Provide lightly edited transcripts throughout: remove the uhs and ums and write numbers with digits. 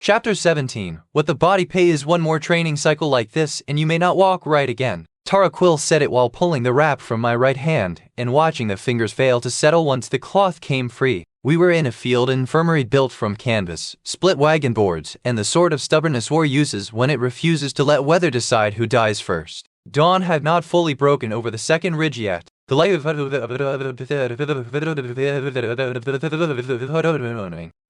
Chapter 17. What the body pays. One more training cycle like this and you may not walk right again. Tara Quill said it while pulling the wrap from my right hand and watching the fingers fail to settle once the cloth came free. We were in a field infirmary built from canvas, split wagon boards, and the sort of stubbornness war uses when it refuses to let weather decide who dies first. Dawn had not fully broken over the second ridge yet. The light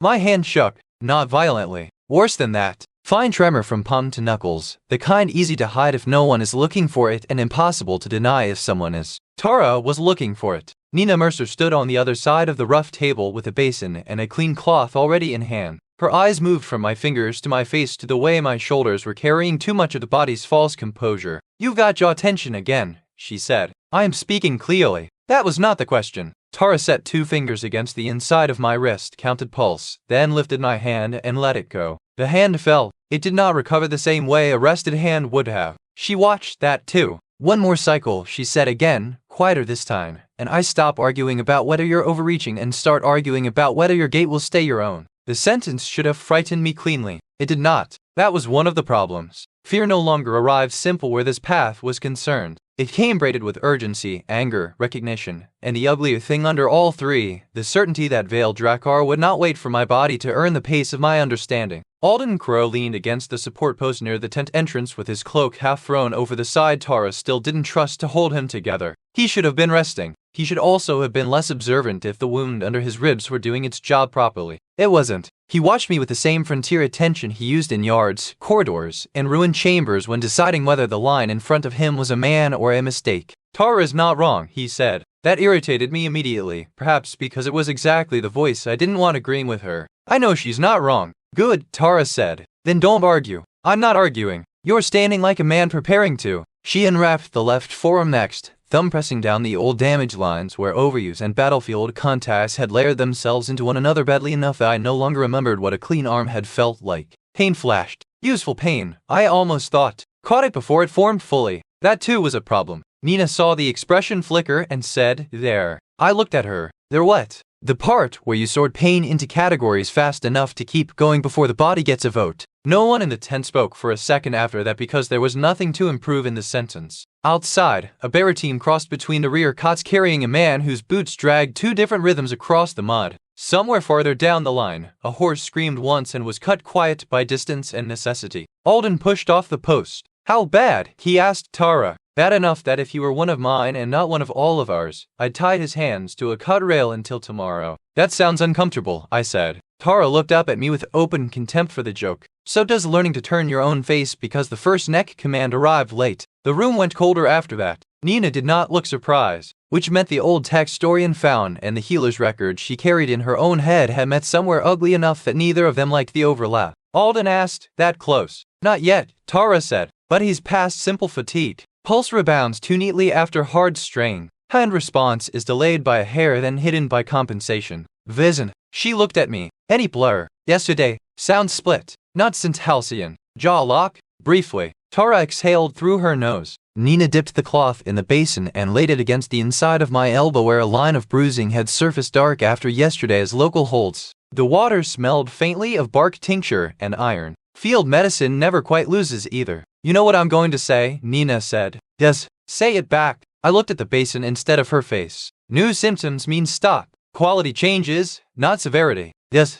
my hand shook, not violently. Worse than that. Fine tremor from palm to knuckles, the kind easy to hide if no one is looking for it and impossible to deny if someone is. Tara was looking for it. Nina Mercer stood on the other side of the rough table with a basin and a clean cloth already in hand. Her eyes moved from my fingers to my face to the way my shoulders were carrying too much of the body's false composure. "You've got jaw tension again," she said. "I am speaking clearly. That was not the question." Tara set 2 fingers against the inside of my wrist, counted pulse, then lifted my hand and let it go. The hand fell. It did not recover the same way a rested hand would have. She watched that too. "One more cycle," she said again, quieter this time, "and I stop arguing about whether you're overreaching and start arguing about whether your gait will stay your own." The sentence should have frightened me cleanly. It did not. That was one of the problems. Fear no longer arrived simple where this path was concerned. It came braided with urgency, anger, recognition, and the uglier thing under all 3, the certainty that Vale Drakkar would not wait for my body to earn the pace of my understanding. Alden Crow leaned against the support post near the tent entrance with his cloak half thrown over the side. Tara still didn't trust to hold him together. He should have been resting. He should also have been less observant if the wound under his ribs were doing its job properly. It wasn't. He watched me with the same frontier attention he used in yards, corridors, and ruined chambers when deciding whether the line in front of him was a man or a mistake. "Tara is not wrong," he said. That irritated me immediately, perhaps because it was exactly the voice I didn't want agreeing with her. "I know she's not wrong." "Good," Tara said. "Then don't argue." "I'm not arguing. You're standing like a man preparing to." She unwrapped the left forearm next, thumb pressing down the old damage lines where overuse and battlefield contacts had layered themselves into one another badly enough that I no longer remembered what a clean arm had felt like. Pain flashed. Useful pain, I almost thought. Caught it before it formed fully. That too was a problem. Nina saw the expression flicker and said, "There." I looked at her. "There what?" "The part where you sort pain into categories fast enough to keep going before the body gets a vote." No one in the tent spoke for a second after that because there was nothing to improve in the sentence. Outside, a bearer team crossed between the rear cots carrying a man whose boots dragged 2 different rhythms across the mud. Somewhere farther down the line, a horse screamed once and was cut quiet by distance and necessity. Alden pushed off the post. "How bad?" he asked Tara. "Bad enough that if he were one of mine and not one of all of ours, I'd tie his hands to a cut rail until tomorrow." "That sounds uncomfortable," I said. Tara looked up at me with open contempt for the joke. "So does learning to turn your own face because the first neck command arrived late." The room went colder after that. Nina did not look surprised, which meant the old text Dorian found and the healer's record she carried in her own head had met somewhere ugly enough that neither of them liked the overlap. Alden asked, "That close?" "Not yet," Tara said, "but he's past simple fatigue. Pulse rebounds too neatly after hard strain. Hand response is delayed by a hair then hidden by compensation. Vision." She looked at me. "Any blur?" "Yesterday." "Sound split." "Not since Halcyon." "Jaw lock?" "Briefly." Tara exhaled through her nose. Nina dipped the cloth in the basin and laid it against the inside of my elbow where a line of bruising had surfaced dark after yesterday's local holds. The water smelled faintly of bark tincture and iron. Field medicine never quite loses either. "You know what I'm going to say," Nina said. "Yes." "Say it back." I looked at the basin instead of her face. "New symptoms mean stop. Quality changes, not severity." "Yes."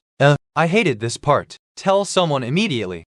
I hated this part. "Tell someone immediately."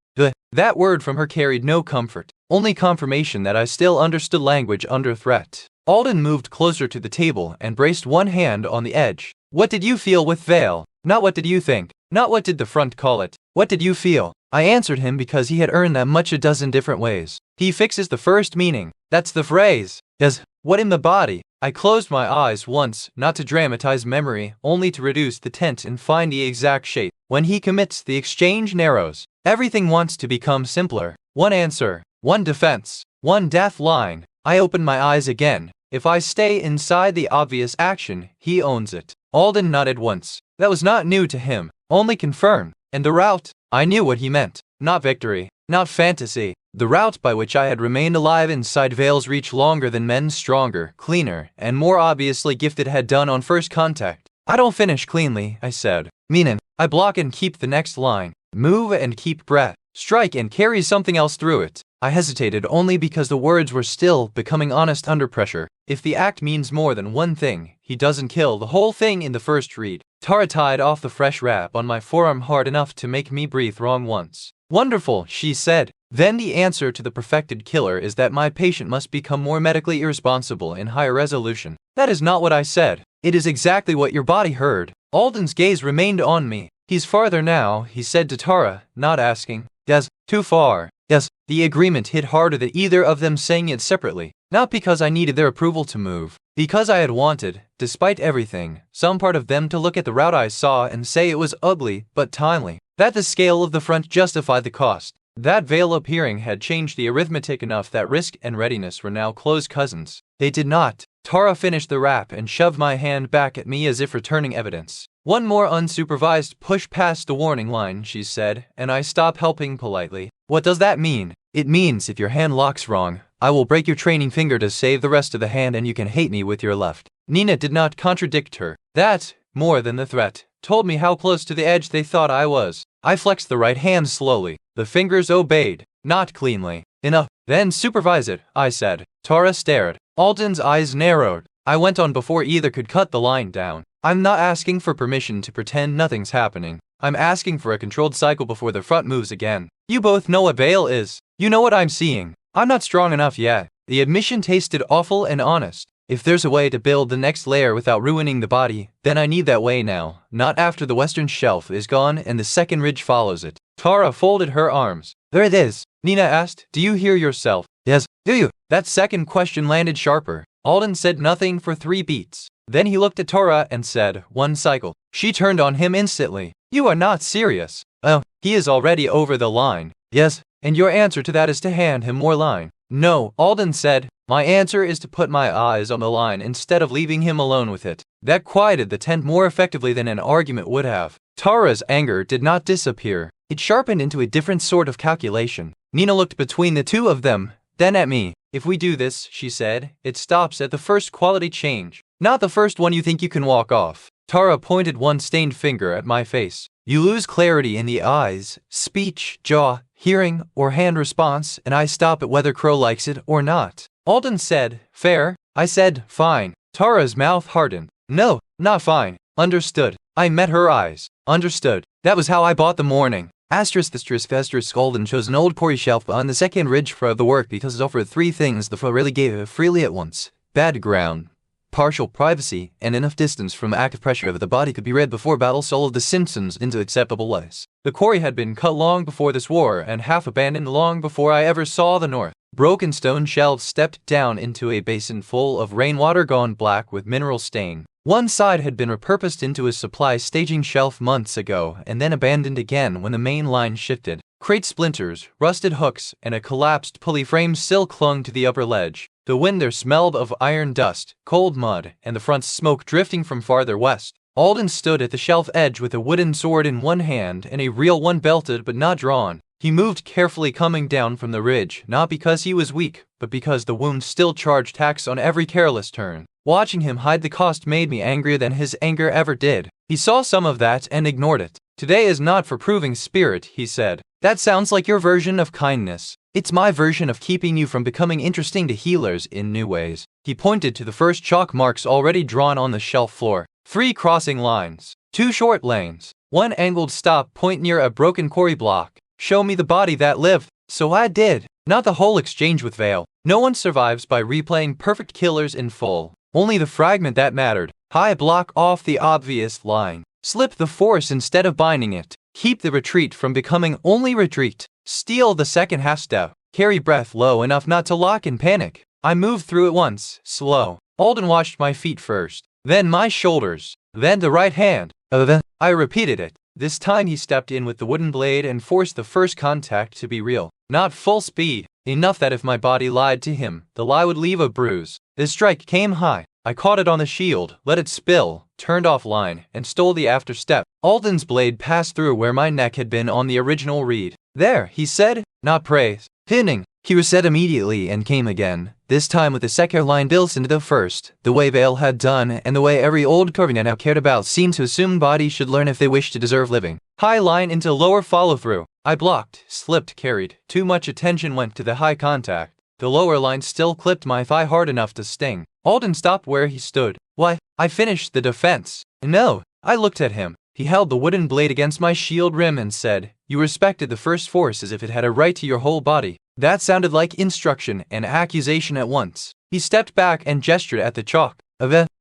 That word from her carried no comfort, only confirmation that I still understood language under threat. Alden moved closer to the table and braced one hand on the edge. "What did you feel with Vale? Not what did you think? Not what did the front call it? What did you feel?" I answered him because he had earned that much a dozen different ways. "He fixes the first meaning. That's the phrase." "Yes." "What in the body?" I closed my eyes once, not to dramatize memory, only to reduce the tent and find the exact shape. When he commits, the exchange narrows. Everything wants to become simpler. One answer, one defense, one death line. I opened my eyes again. If I stay inside the obvious action, he owns it. Alden nodded once. That was not new to him, only confirmed. And the route? I knew what he meant. Not victory, not fantasy. The route by which I had remained alive inside Vale's reach longer than men stronger, cleaner, and more obviously gifted had done on first contact. "I don't finish cleanly," I said. "Meanin', I block and keep the next line. Move and keep breath. Strike and carry something else through it. I hesitated only because the words were still becoming honest under pressure. If the act means more than one thing, he doesn't kill the whole thing in the first read. Tara tied off the fresh wrap on my forearm hard enough to make me breathe wrong once. Wonderful, she said. Then the answer to the perfected killer is that my patient must become more medically irresponsible in higher resolution. That is not what I said. It is exactly what your body heard. Alden's gaze remained on me. He's farther now, he said to Tara, not asking. Yes, too far. Yes, the agreement hit harder than either of them saying it separately. Not because I needed their approval to move. Because I had wanted, despite everything, some part of them to look at the route I saw and say it was ugly, but timely. That the scale of the front justified the cost. That veil appearing had changed the arithmetic enough that risk and readiness were now close cousins. They did not. Tara finished the wrap and shoved my hand back at me as if returning evidence. One more unsupervised push past the warning line, she said, and I stopped helping politely. What does that mean? It means if your hand locks wrong, I will break your training finger to save the rest of the hand and you can hate me with your left. Nina did not contradict her. That, more than the threat, told me how close to the edge they thought I was. I flexed the right hand slowly. The fingers obeyed, not cleanly. Enough. Then supervise it, I said. Tara stared. Alden's eyes narrowed. I went on before either could cut the line down. I'm not asking for permission to pretend nothing's happening. I'm asking for a controlled cycle before the front moves again. You both know what veil is. You know what I'm seeing. I'm not strong enough yet. The admission tasted awful and honest. If there's a way to build the next layer without ruining the body, then I need that way now, not after the western shelf is gone and the second ridge follows it. Tara folded her arms. There it is. Nina asked, do you hear yourself? Yes. Do you? That second question landed sharper. Alden said nothing for 3 beats. Then he looked at Tara and said, 1 cycle. She turned on him instantly. You are not serious. Oh, he is already over the line. Yes, and your answer to that is to hand him more line. No, Alden said. My answer is to put my eyes on the line instead of leaving him alone with it. That quieted the tent more effectively than an argument would have. Tara's anger did not disappear. It sharpened into a different sort of calculation. Nina looked between the two of them, then at me. If we do this, she said, it stops at the first quality change. Not the first one you think you can walk off. Tara pointed one stained finger at my face. You lose clarity in the eyes, speech, jaw, hearing, or hand response, and I stop at whether Crow likes it or not. Alden said, fair. I said, fine. Tara's mouth hardened. No, not fine. Understood. I met her eyes. Understood. That was how I bought the morning. Alden chose an old quarry shelf on the second ridge for the work because it offered 3 things the floor really gave it freely at once. Bad ground, partial privacy, and enough distance from active pressure of the body could be read before battle solved the Simpsons into acceptable lies. The quarry had been cut long before this war and half abandoned long before I ever saw the north. Broken stone shelves stepped down into a basin full of rainwater gone black with mineral stain. One side had been repurposed into a supply staging shelf months ago and then abandoned again when the main line shifted. Crate splinters, rusted hooks, and a collapsed pulley frame still clung to the upper ledge. The wind there smelled of iron dust, cold mud, and the front smoke drifting from farther west. Alden stood at the shelf edge with a wooden sword in one hand and a real one belted but not drawn. He moved carefully coming down from the ridge, not because he was weak, but because the wound still charged tax on every careless turn. Watching him hide the cost made me angrier than his anger ever did. He saw some of that and ignored it. Today is not for proving spirit, he said. That sounds like your version of kindness. It's my version of keeping you from becoming interesting to healers in new ways. He pointed to the first chalk marks already drawn on the shelf floor. 3 crossing lines. 2 short lanes. 1 angled stop point near a broken quarry block. Show me the body that lived. So I did. Not the whole exchange with Vale. No one survives by replaying perfect killers in full. Only the fragment that mattered. High block off the obvious line. Slip the force instead of binding it. Keep the retreat from becoming only retreat. Steal the second half step. Carry breath low enough not to lock in panic. I moved through it once, slow. Alden washed my feet first, then my shoulders, then the right hand. I repeated it. This time he stepped in with the wooden blade and forced the first contact to be real. Not full speed, enough that if my body lied to him, the lie would leave a bruise. The strike came high. I caught it on the shield, let it spill, turned off line, and stole the after step. Alden's blade passed through where my neck had been on the original read. There, he said, not praise. Pinning. He reset immediately and came again, this time with the second line built into the first, the way Vale had done and the way every old Corvian now cared about seemed to assume bodies should learn if they wish to deserve living. High line into lower follow-through. I blocked, slipped, carried. Too much attention went to the high contact. The lower line still clipped my thigh hard enough to sting. Alden stopped where he stood. Why, I finished the defense. No, I looked at him. He held the wooden blade against my shield rim and said, "You respected the first force as if it had a right to your whole body." That sounded like instruction and accusation at once. He stepped back and gestured at the chalk.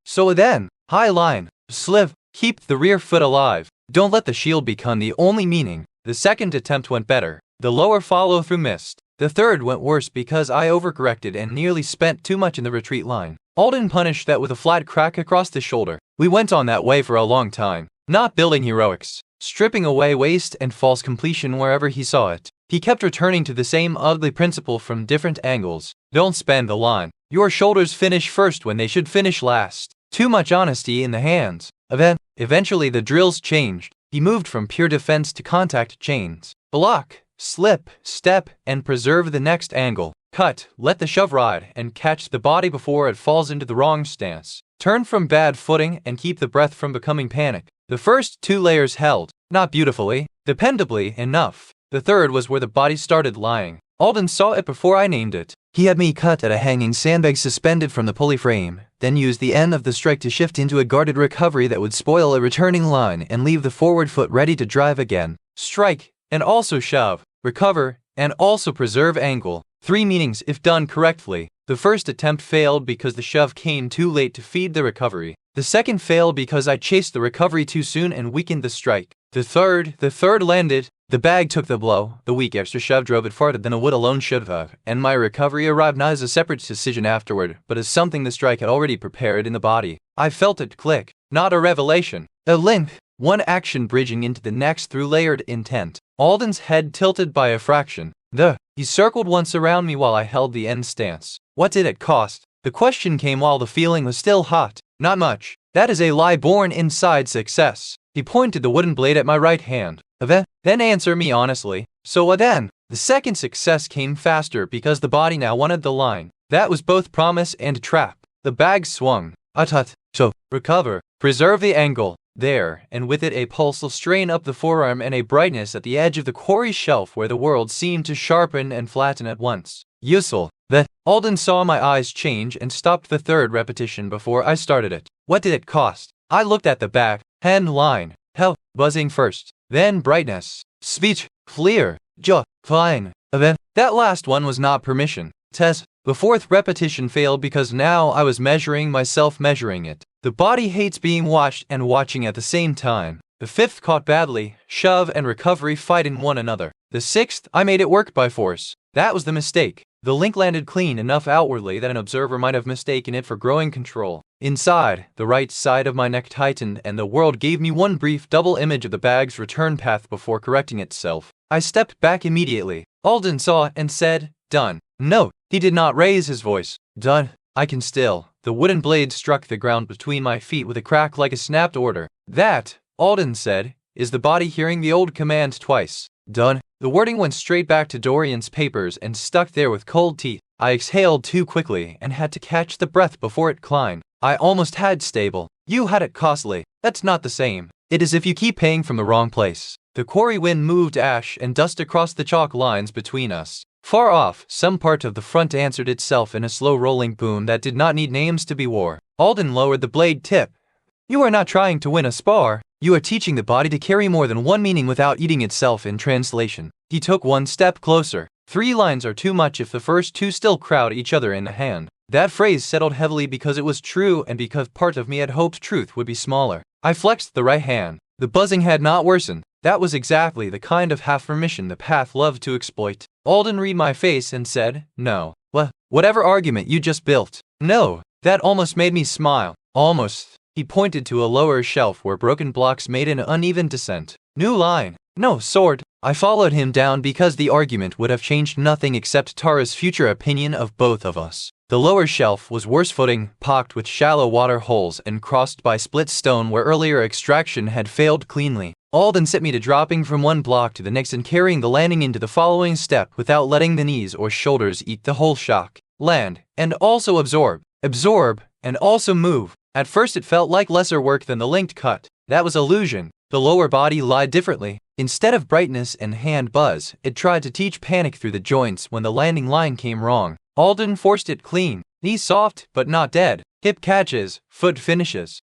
So then, high line, sliv, keep the rear foot alive. Don't let the shield become the only meaning. The second attempt went better. The lower follow-through missed. The third went worse because I overcorrected and nearly spent too much in the retreat line. Alden punished that with a flat crack across the shoulder. We went on that way for a long time, not building heroics, stripping away waste and false completion wherever he saw it. He kept returning to the same ugly principle from different angles. Don't spend the line. Your shoulders finish first when they should finish last. Too much honesty in the hands. Eventually the drills changed. He moved from pure defense to contact chains. Block, slip, step, and preserve the next angle. Cut, let the shove ride, and catch the body before it falls into the wrong stance. Turn from bad footing and keep the breath from becoming panic. The first two layers held, not beautifully, dependably enough. The third was where the body started lying. Alden saw it before I named it. He had me cut at a hanging sandbag suspended from the pulley frame, then used the end of the strike to shift into a guarded recovery that would spoil a returning line and leave the forward foot ready to drive again. Strike, and also shove, recover, and also preserve angle. 3 meanings if done correctly. The first attempt failed because the shove came too late to feed the recovery. The second failed because I chased the recovery too soon and weakened the strike. The third landed. The bag took the blow. The weak extra shove drove it farther than a wood alone should have, and my recovery arrived not as a separate decision afterward, but as something the strike had already prepared in the body. I felt it click, not a revelation. A link, one action bridging into the next through layered intent. Alden's head tilted by a fraction. He circled once around me while I held the end stance. What did it cost? The question came while the feeling was still hot. Not much. That is a lie born inside success. He pointed the wooden blade at my right hand. Then answer me honestly. So what then? The second success came faster because the body now wanted the line. That was both promise and trap. The bag swung. So, recover. Preserve the angle. There, and with it a pulsal strain up the forearm and a brightness at the edge of the quarry shelf where the world seemed to sharpen and flatten at once. Useful. Alden saw my eyes change and stopped the third repetition before I started it. What did it cost? I looked at the back, hand line, buzzing first, then brightness, speech, clear, fine. That last one was not permission. The fourth repetition failed because now I was measuring myself measuring it. The body hates being watched and watching at the same time. The fifth caught badly, shove and recovery fighting one another. The sixth, I made it work by force. That was the mistake. The link landed clean enough outwardly that an observer might have mistaken it for growing control. Inside, the right side of my neck tightened and the world gave me one brief double image of the bag's return path before correcting itself. I stepped back immediately. Alden saw it and said, "Done." No, he did not raise his voice. "Done. I can still." The wooden blade struck the ground between my feet with a crack like a snapped order. That, Alden said, is the body hearing the old command twice. Done. The wording went straight back to Dorian's papers and stuck there with cold teeth. I exhaled too quickly and had to catch the breath before it climbed. I almost had stable. You had it costly. That's not the same. It is if you keep paying from the wrong place. The quarry wind moved ash and dust across the chalk lines between us. Far off, some part of the front answered itself in a slow rolling boom that did not need names to be war. Alden lowered the blade tip. You are not trying to win a spar. You are teaching the body to carry more than one meaning without eating itself in translation. He took one step closer. 3 lines are too much if the first 2 still crowd each other in the hand. That phrase settled heavily because it was true and because part of me had hoped truth would be smaller. I flexed the right hand. The buzzing had not worsened. That was exactly the kind of half-permission the path loved to exploit. Alden read my face and said, "No. Whatever argument you just built." No. That almost made me smile. Almost. He pointed to a lower shelf where broken blocks made an uneven descent. New line. No, sword. I followed him down because the argument would have changed nothing except Tara's future opinion of both of us. The lower shelf was worse footing, pocked with shallow water holes and crossed by split stone where earlier extraction had failed cleanly. Alden sent me to dropping from one block to the next and carrying the landing into the following step without letting the knees or shoulders eat the whole shock. Land, and also absorb. Absorb, and also move. At first it felt like lesser work than the linked cut. That was illusion. The lower body lied differently. Instead of brightness and hand buzz, it tried to teach panic through the joints when the landing line came wrong. Alden forced it clean. Knees soft, but not dead. Hip catches, foot finishes.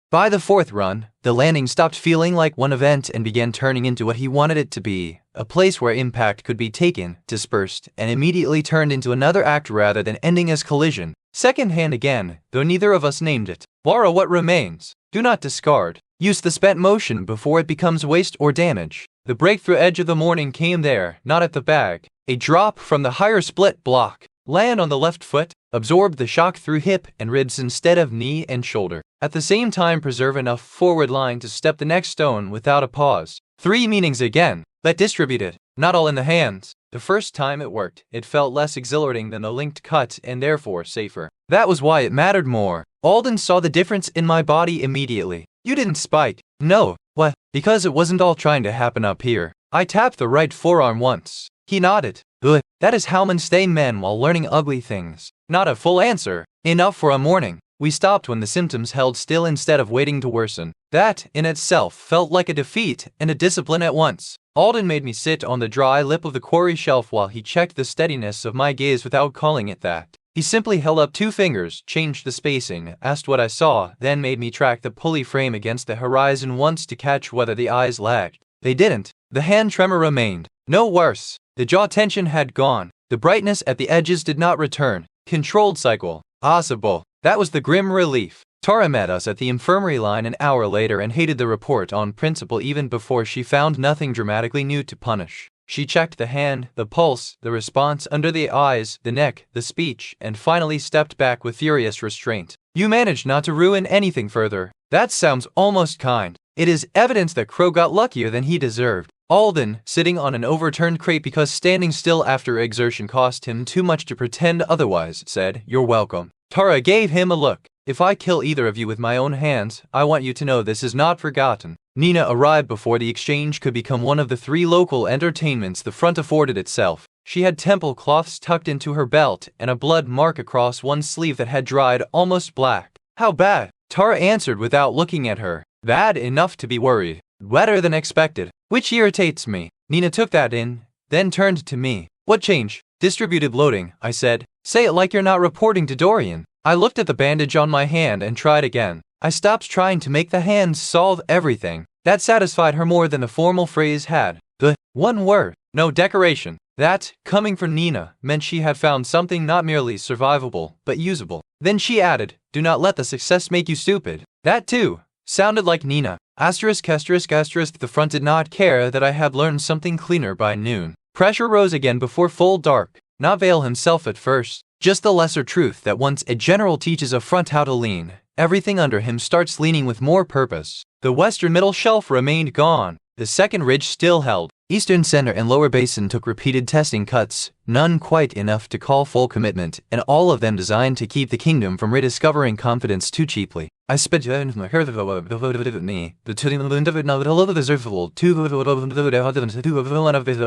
By the fourth run, the landing stopped feeling like one event and began turning into what he wanted it to be, a place where impact could be taken, dispersed, and immediately turned into another act rather than ending as collision. Second hand again, though neither of us named it. Borrow what remains. Do not discard. Use the spent motion before it becomes waste or damage. The breakthrough edge of the morning came there, not at the bag. A drop from the higher split block. Land on the left foot, absorb the shock through hip and ribs instead of knee and shoulder. At the same time preserve enough forward line to step the next stone without a pause. 3 meanings again. Let distribute it, not all in the hands. The first time it worked, it felt less exhilarating than the linked cut and therefore safer. That was why it mattered more. Alden saw the difference in my body immediately. You didn't spike. No. What? Because it wasn't all trying to happen up here. I tapped the right forearm once. He nodded. Good. That is how men stay men while learning ugly things. Not a full answer. Enough for a morning. We stopped when the symptoms held still instead of waiting to worsen. That, in itself, felt like a defeat and a discipline at once. Alden made me sit on the dry lip of the quarry shelf while he checked the steadiness of my gaze without calling it that. He simply held up 2 fingers, changed the spacing, asked what I saw, then made me track the pulley frame against the horizon once to catch whether the eyes lagged. They didn't. The hand tremor remained. No worse. The jaw tension had gone. The brightness at the edges did not return. Controlled cycle. Possible. That was the grim relief. Tara met us at the infirmary line an hour later and hated the report on principle even before she found nothing dramatically new to punish. She checked the hand, the pulse, the response under the eyes, the neck, the speech, and finally stepped back with furious restraint. You managed not to ruin anything further. That sounds almost kind. It is evidence that Crow got luckier than he deserved. Alden, sitting on an overturned crate because standing still after exertion cost him too much to pretend otherwise, said, "You're welcome." Tara gave him a look. "If I kill either of you with my own hands, I want you to know this is not forgotten." Nina arrived before the exchange could become one of the 3 local entertainments the front afforded itself. She had temple cloths tucked into her belt and a blood mark across one sleeve that had dried almost black. "How bad?" Tara answered without looking at her. "Bad enough to be worried. Wetter than expected. Which irritates me." Nina took that in, then turned to me. "What change?" "Distributed loading," I said. "Say it like you're not reporting to Dorian." I looked at the bandage on my hand and tried again. I stopped trying to make the hands solve everything. That satisfied her more than the formal phrase had. The one word, no decoration. That, coming from Nina, meant she had found something not merely survivable, but usable. Then she added, "Do not let the success make you stupid." That too sounded like Nina. Asterisk, asterisk, asterisk. The front did not care that I had learned something cleaner by noon. Pressure rose again before full dark. Not Vale himself at first. Just the lesser truth that once a general teaches a front how to lean, everything under him starts leaning with more purpose. The western middle shelf remained gone. The second ridge still held. Eastern center and lower basin took repeated testing cuts, none quite enough to call full commitment, and all of them designed to keep the kingdom from rediscovering confidence too cheaply. I spent me. I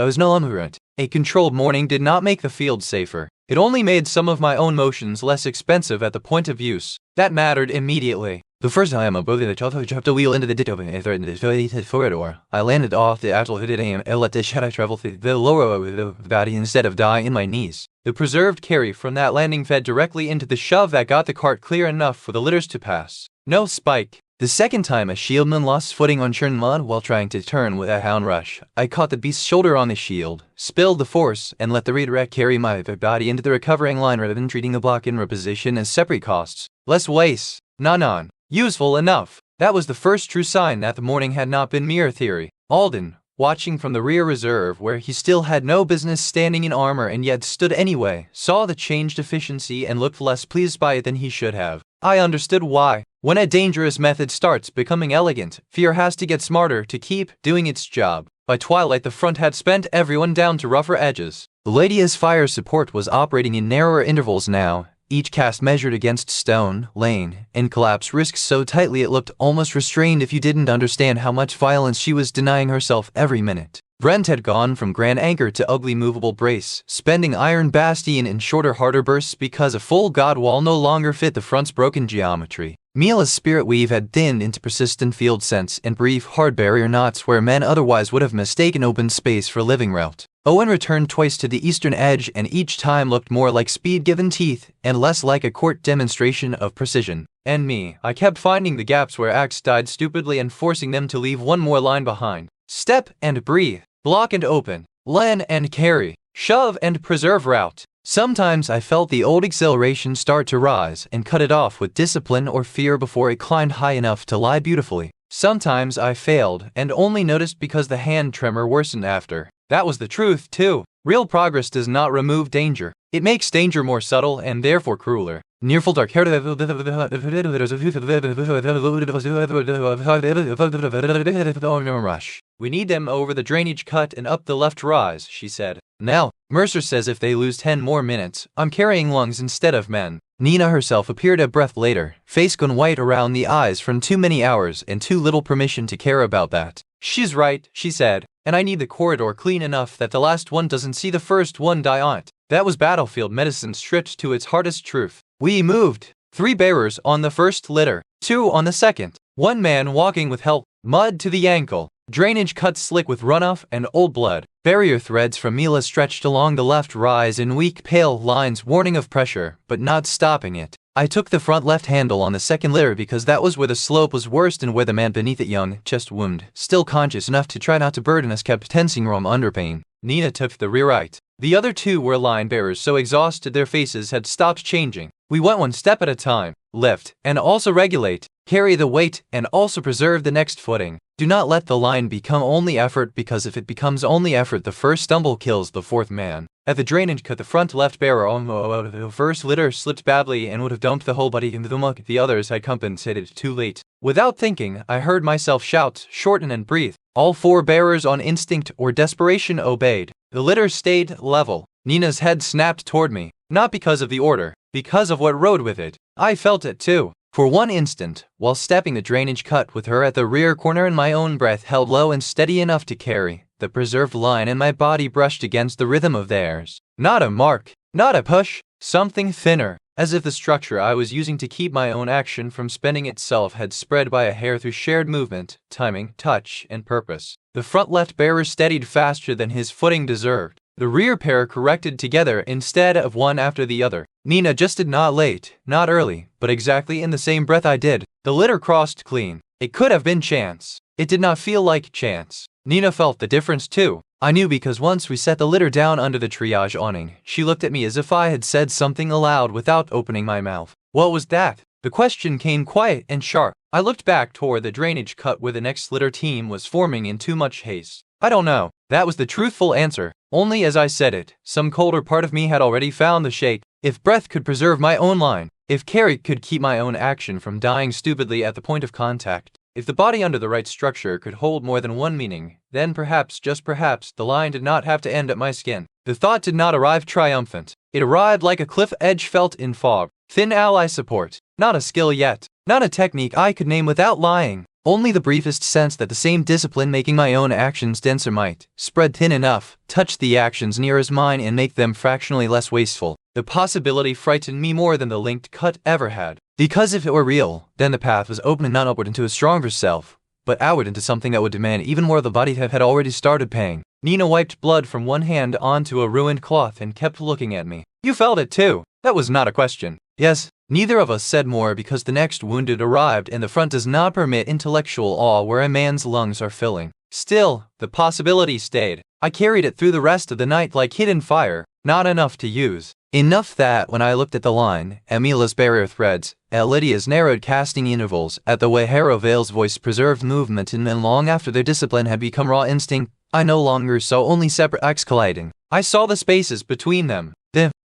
was no longer it. A controlled morning did not make the field safer. It only made some of my own motions less expensive at the point of use. That mattered immediately. The first time I dropped the wheel into the ditch corridor, I landed off the actual hooded aim and let the shadow travel through the lower body instead of die in my knees. The preserved carry from that landing fed directly into the shove that got the cart clear enough for the litters to pass. No spike. The second time a shieldman lost footing on churned mud while trying to turn with a hound rush, I caught the beast's shoulder on the shield, spilled the force, and let the redirect carry my body into the recovering line rather than treating the block in reposition as separate costs. Less waste. None. Useful enough. That was the first true sign that the morning had not been mere theory. Alden, watching from the rear reserve where he still had no business standing in armor and yet stood anyway, saw the changed efficiency and looked less pleased by it than he should have. I understood why. When a dangerous method starts becoming elegant, fear has to get smarter to keep doing its job. By twilight the front had spent everyone down to rougher edges. The Lady's fire support was operating in narrower intervals now, each cast measured against stone, lane, and collapse risked so tightly it looked almost restrained if you didn't understand how much violence she was denying herself every minute. Brent had gone from grand anchor to ugly movable brace, spending iron bastion in shorter harder bursts because a full god wall no longer fit the front's broken geometry. Mila's spirit weave had thinned into persistent field sense and brief hard barrier knots where men otherwise would have mistaken open space for living route. Owen returned twice to the eastern edge and each time looked more like speed given teeth and less like a court demonstration of precision. And me, I kept finding the gaps where Axe died stupidly and forcing them to leave one more line behind. Step and breathe. Block and open. Len and carry. Shove and preserve route. Sometimes I felt the old exhilaration start to rise and cut it off with discipline or fear before it climbed high enough to lie beautifully. Sometimes I failed and only noticed because the hand tremor worsened after. That was the truth, too. Real progress does not remove danger. It makes danger more subtle and therefore crueler. Nearful dark rush. We need them over the drainage cut and up the left rise, she said. Now, Mercer says if they lose 10 more minutes, I'm carrying lungs instead of men. Nina herself appeared a breath later, face gone white around the eyes from too many hours and too little permission to care about that. She's right, she said, and I need the corridor clean enough that the last one doesn't see the first one die on it. That was battlefield medicine stripped to its hardest truth. We moved. 3 bearers on the first litter, 2 on the second. 1 man walking with help, mud to the ankle, drainage cut slick with runoff and old blood. Barrier threads from Mila stretched along the left rise in weak, pale lines warning of pressure, but not stopping it. I took the front left handle on the second litter because that was where the slope was worst and where the man beneath it, young, chest wound, still conscious enough to try not to burden us, kept tensing from under pain. Nina took the rear right. The other 2 were line bearers so exhausted their faces had stopped changing. We went 1 step at a time. Lift, and also regulate. Carry the weight, and also preserve the next footing. Do not let the line become only effort because if it becomes only effort the first stumble kills the 4th man. At the drainage cut the front left bearer on the first litter slipped badly and would have dumped the whole body into the muck. The others had compensated too late. Without thinking, I heard myself shout, shorten and breathe. All 4 bearers on instinct or desperation obeyed. The litter stayed level. Nina's head snapped toward me, not because of the order, because of what rode with it. I felt it too. For one instant, while stepping the drainage cut with her at the rear corner and my own breath held low and steady enough to carry, the preserved line and my body brushed against the rhythm of theirs. Not a mark, not a push, something thinner, as if the structure I was using to keep my own action from spending itself had spread by a hair through shared movement, timing, touch, and purpose. The front left bearer steadied faster than his footing deserved. The rear pair corrected together instead of one after the other. Nina just did not late, not early, but exactly in the same breath I did. The litter crossed clean. It could have been chance. It did not feel like chance. Nina felt the difference too. I knew because once we set the litter down under the triage awning, she looked at me as if I had said something aloud without opening my mouth. What was that? The question came quiet and sharp. I looked back toward the drainage cut where the next litter team was forming in too much haste. I don't know. That was the truthful answer. Only as I said it, some colder part of me had already found the shake. If breath could preserve my own line, if carry could keep my own action from dying stupidly at the point of contact, if the body under the right structure could hold more than one meaning, then perhaps, just perhaps, the line did not have to end at my skin. The thought did not arrive triumphant. It arrived like a cliff edge felt in fog. Thin ally support. Not a skill yet. Not a technique I could name without lying. Only the briefest sense that the same discipline making my own actions denser might, spread thin enough, touch the actions nearest mine and make them fractionally less wasteful. The possibility frightened me more than the linked cut ever had. Because if it were real, then the path was open and not upward into a stronger self, but outward into something that would demand even more the body had already started paying. Nina wiped blood from one hand onto a ruined cloth and kept looking at me. You felt it too. That was not a question. Yes. Neither of us said more because the next wounded arrived and the front does not permit intellectual awe where a man's lungs are filling. Still, the possibility stayed. I carried it through the rest of the night like hidden fire, not enough to use. Enough that when I looked at the line, at Mila's barrier threads, at Lydia's narrowed casting intervals, at the way Harrowvale's voice preserved movement and then long after their discipline had become raw instinct, I no longer saw only separate acts colliding. I saw the spaces between them.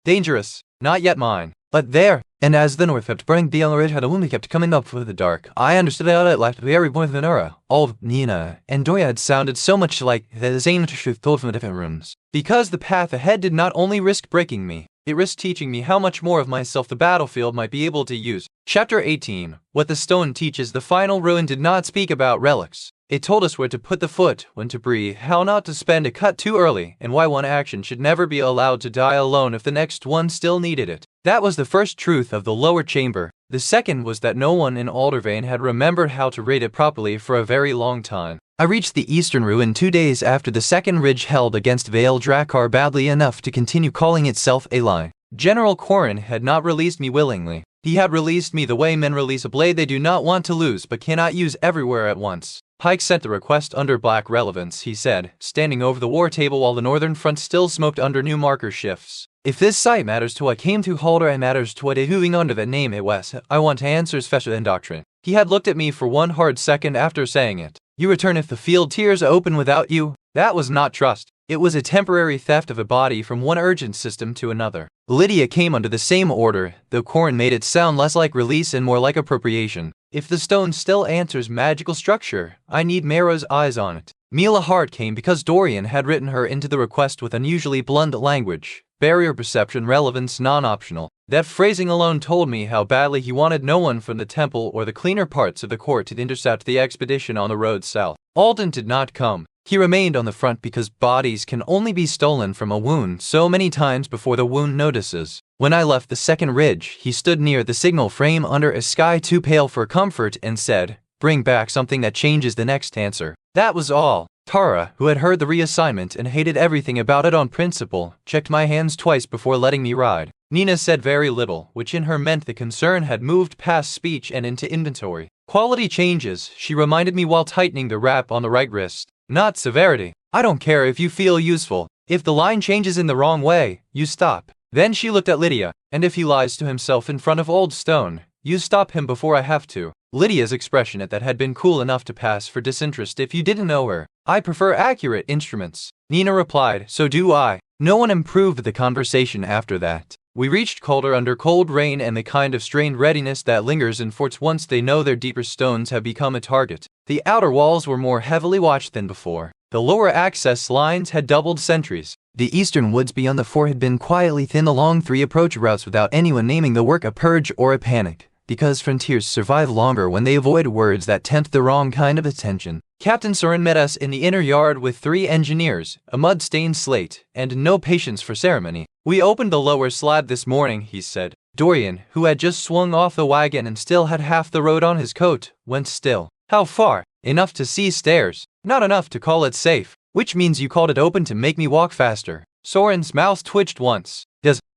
Dangerous, not yet mine, but there. And as the north kept burning beyond the ridge, how the woman kept coming up through the dark, I understood how it left very point of Venera. All of Nina and Doria had sounded so much like the same truth told from the different rooms. Because the path ahead did not only risk breaking me, It risked teaching me how much more of myself the battlefield might be able to use. Chapter 18. What the stone teaches. The final ruin did not speak about relics. It told us where to put the foot, when to breathe, how not to spend a cut too early, and why one action should never be allowed to die alone if the next one still needed it. That was the first truth of the lower chamber. The second was that no one in Aldervane had remembered how to read it properly for a very long time. I reached the eastern ruin 2 days after the second ridge held against Vale Drakkar badly enough to continue calling itself a lie. General Corrin had not released me willingly. He had released me the way men release a blade they do not want to lose but cannot use everywhere at once. Pike sent the request under black relevance, he said, standing over the war table while the northern front still smoked under new marker shifts. If this site matters to what came to Halder and matters to what is moving under the name it was, I want answers faster than doctrine. He had looked at me for one hard second after saying it. You return if the field tears open without you? That was not trust. It was a temporary theft of a body from one urgent system to another. Lydia came under the same order, though Corrin made it sound less like release and more like appropriation. If the stone still answers magical structure, I need Marrow's eyes on it. Mila Hart came because Dorian had written her into the request with unusually blunt language. Barrier perception relevance non-optional. That phrasing alone told me how badly he wanted no one from the temple or the cleaner parts of the court to intercept the expedition on the road south. Alden did not come. He remained on the front because bodies can only be stolen from a wound so many times before the wound notices. When I left the second ridge, he stood near the signal frame under a sky too pale for comfort and said, "Bring back something that changes the next answer." That was all. Tara, who had heard the reassignment and hated everything about it on principle, checked my hands twice before letting me ride. Nina said very little, which in her meant the concern had moved past speech and into inventory. Quality changes, she reminded me while tightening the wrap on the right wrist. Not severity. I don't care if you feel useful. If the line changes in the wrong way, you stop. Then she looked at Lydia, and if he lies to himself in front of Old Stone, you stop him before I have to. Lydia's expression at that had been cool enough to pass for disinterest if you didn't know her. I prefer accurate instruments. Nina replied, so do I. No one improved the conversation after that. We reached Calder under cold rain and the kind of strained readiness that lingers in forts once they know their deeper stones have become a target. The outer walls were more heavily watched than before. The lower access lines had doubled sentries. The eastern woods beyond the fort had been quietly thinned along 3 approach routes without anyone naming the work a purge or a panic, because frontiers survive longer when they avoid words that tempt the wrong kind of attention. Captain Soren met us in the inner yard with 3 engineers, a mud-stained slate, and no patience for ceremony. We opened the lower slab this morning, he said. Dorian, who had just swung off the wagon and still had half the road on his coat, went still. How far? Enough to see stairs. Not enough to call it safe. Which means you called it open to make me walk faster. Soren's mouth twitched once.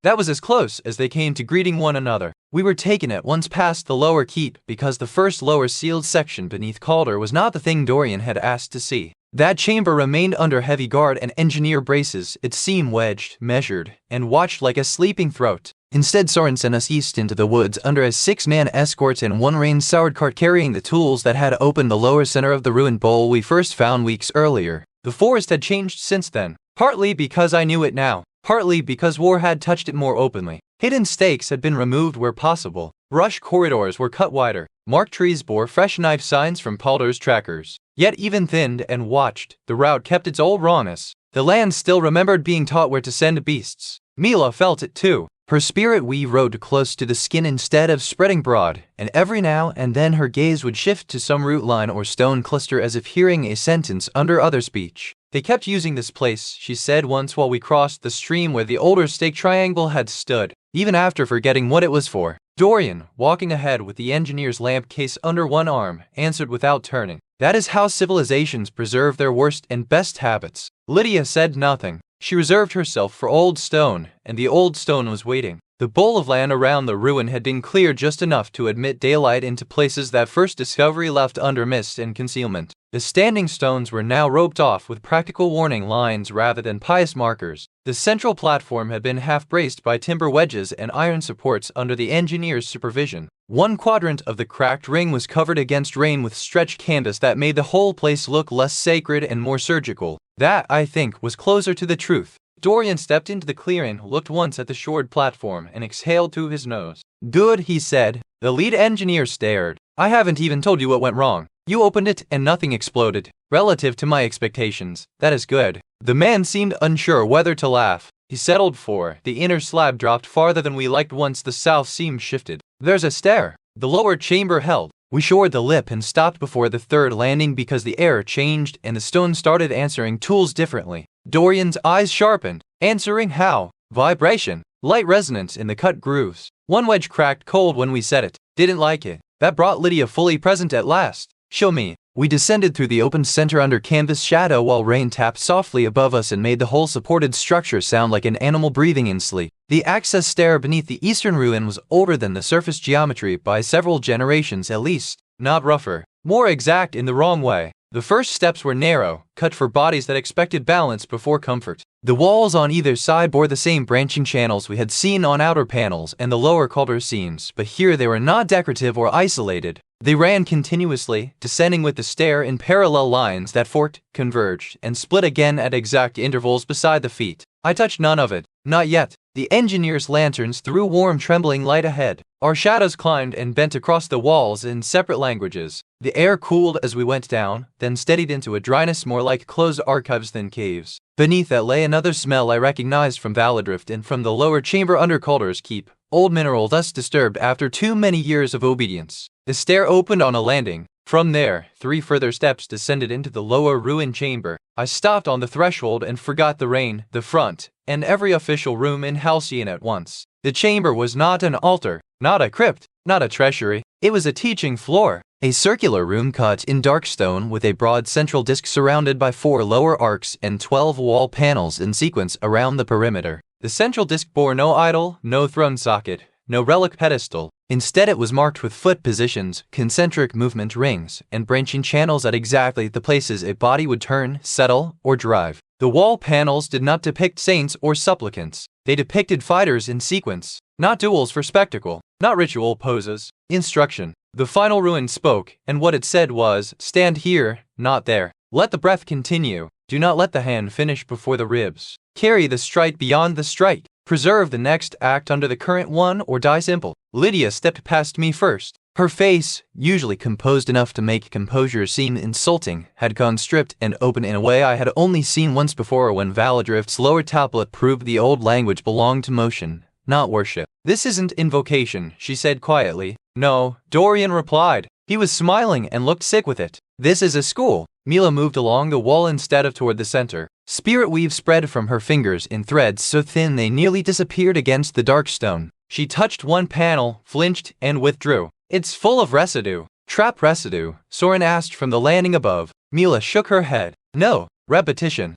That was as close as they came to greeting one another. We were taken at once past the lower keep because the first lower sealed section beneath Calder was not the thing Dorian had asked to see. That chamber remained under heavy guard and engineer braces, its seam wedged, measured, and watched like a sleeping throat. Instead, Soren sent us east into the woods under a 6-man escort and 1 rain-soured cart carrying the tools that had opened the lower center of the ruined bowl we first found weeks earlier. The forest had changed since then, partly because I knew it now, partly because war had touched it more openly. Hidden stakes had been removed where possible. Rush corridors were cut wider. Marked trees bore fresh knife signs from Calder's trackers. Yet even thinned and watched, the route kept its old rawness. The land still remembered being taught where to send beasts. Mila felt it too. Her spirit weave rode close to the skin instead of spreading broad, and every now and then her gaze would shift to some root line or stone cluster as if hearing a sentence under other speech. They kept using this place, she said once while we crossed the stream where the older stake triangle had stood, even after forgetting what it was for. Dorian, walking ahead with the engineer's lamp case under one arm, answered without turning. That is how civilizations preserve their worst and best habits. Lydia said nothing. She reserved herself for Old Stone, and the Old Stone was waiting. The bowl of land around the ruin had been cleared just enough to admit daylight into places that first discovery left under mist and concealment. The standing stones were now roped off with practical warning lines rather than pious markers. The central platform had been half-braced by timber wedges and iron supports under the engineer's supervision. 1 quadrant of the cracked ring was covered against rain with stretched canvas that made the whole place look less sacred and more surgical. That, I think, was closer to the truth. Dorian stepped into the clearing, looked once at the shored platform, and exhaled through his nose. Good, he said. The lead engineer stared. I haven't even told you what went wrong. You opened it and nothing exploded. Relative to my expectations, that is good. The man seemed unsure whether to laugh. he settled for. The inner slab dropped farther than we liked once the south seam shifted. There's a stair. The lower chamber held. We shored the lip and stopped before the third landing because the air changed and the stone started answering tools differently. Dorian's eyes sharpened. Answering how? Vibration. Light resonance in the cut grooves. One wedge cracked cold when we said it. Didn't like it. That brought Lydia fully present at last. Show me. We descended through the open center under canvas shadow while rain tapped softly above us and made the whole supported structure sound like an animal breathing in sleep. The access stair beneath the eastern ruin was older than the surface geometry by several generations at least, not rougher, more exact in the wrong way. The first steps were narrow, cut for bodies that expected balance before comfort. The walls on either side bore the same branching channels we had seen on outer panels and the lower corridor seams, but here they were not decorative or isolated. They ran continuously, descending with the stair in parallel lines that forked, converged, and split again at exact intervals beside the feet. I touched none of it. Not yet. The engineer's lanterns threw warm trembling light ahead. Our shadows climbed and bent across the walls in separate languages. The air cooled as we went down, then steadied into a dryness more like closed archives than caves. Beneath that lay another smell I recognized from Valadrift and from the lower chamber under Calder's keep. Old mineral thus disturbed after too many years of obedience. The stair opened on a landing. From there, 3 further steps descended into the lower ruined chamber. I stopped on the threshold and forgot the rain, the front, and every official room in Halcyon at once. The chamber was not an altar, not a crypt, not a treasury. It was a teaching floor. A circular room cut in dark stone with a broad central disc surrounded by 4 lower arcs and 12 wall panels in sequence around the perimeter. The central disc bore no idol, no throne socket, no relic pedestal. Instead, it was marked with foot positions, concentric movement rings, and branching channels at exactly the places a body would turn, settle, or drive. The wall panels did not depict saints or supplicants. They depicted fighters in sequence, not duels for spectacle, not ritual poses. Instruction. The final ruin spoke, and what it said was, stand here, not there. Let the breath continue. Do not let the hand finish before the ribs. Carry the strike beyond the strike. Preserve the next act under the current one or die simple. Lydia stepped past me first. Her face, usually composed enough to make composure seem insulting, had gone stripped and open in a way I had only seen once before when Valadrift's lower tablet proved the old language belonged to motion, not worship. This isn't invocation, she said quietly. No, Dorian replied. He was smiling and looked sick with it. This is a school. Mila moved along the wall instead of toward the center. Spirit weave spread from her fingers in threads so thin they nearly disappeared against the dark stone. She touched one panel, flinched, and withdrew. It's full of residue. Trap residue, Soren asked from the landing above. Mila shook her head. No, repetition.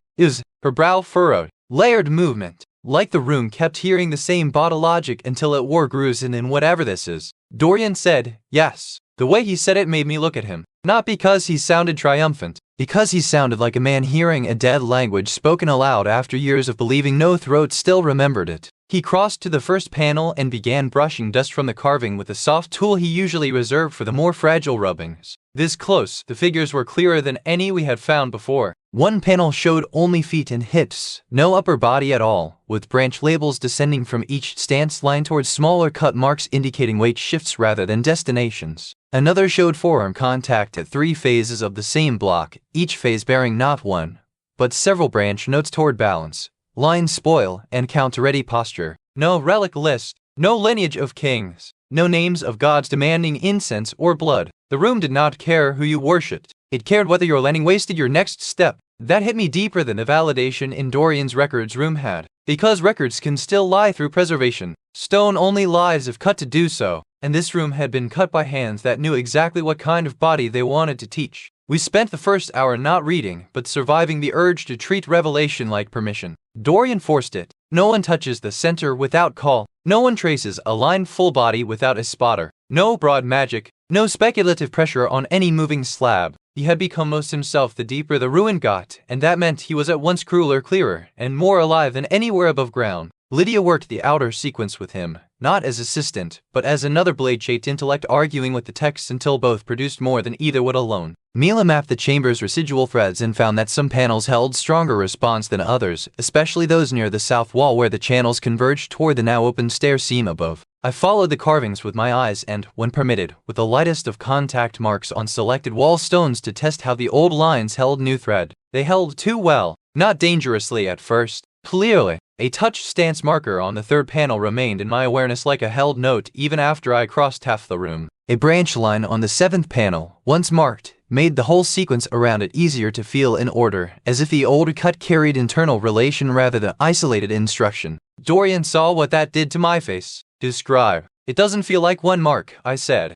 Her brow furrowed. Layered movement. Like the room kept hearing the same bottle logic until it wore grooves in whatever this is. Dorian said, yes. The way he said it made me look at him. Not because he sounded triumphant, because he sounded like a man hearing a dead language spoken aloud after years of believing no throat still remembered it. He crossed to the first panel and began brushing dust from the carving with the soft tool he usually reserved for the more fragile rubbings. This close, the figures were clearer than any we had found before. One panel showed only feet and hips, no upper body at all, with branch labels descending from each stance line towards smaller cut marks indicating weight shifts rather than destinations. Another showed forearm contact at 3 phases of the same block, each phase bearing not one, but several branch notes toward balance, line spoil, and count-ready posture. No relic list, no lineage of kings, no names of gods demanding incense or blood. The room did not care who you worshipped. It cared whether your landing wasted your next step. That hit me deeper than the validation in Dorian's records room had. Because records can still lie through preservation. Stone only lies if cut to do so, and this room had been cut by hands that knew exactly what kind of body they wanted to teach. We spent the first hour not reading, but surviving the urge to treat revelation like permission. Dorian forced it. No one touches the center without call. No one traces a line full body without a spotter. No broad magic. No speculative pressure on any moving slab. He had become most himself the deeper the ruin got, and that meant he was at once crueler, clearer, and more alive than anywhere above ground. Lydia worked the outer sequence with him, not as assistant, but as another blade-shaped intellect arguing with the text until both produced more than either would alone. Mila mapped the chamber's residual threads and found that some panels held stronger response than others, especially those near the south wall where the channels converged toward the now open stair seam above. I followed the carvings with my eyes and, when permitted, with the lightest of contact marks on selected wall stones to test how the old lines held new thread. They held too well, not dangerously at first. Clearly, A touch stance marker on the third panel remained in my awareness like a held note even after I crossed half the room. A branch line on the seventh panel, once marked, made the whole sequence around it easier to feel in order, as if the older cut carried internal relation rather than isolated instruction. Dorian saw what that did to my face. Describe. It doesn't feel like one mark, I said.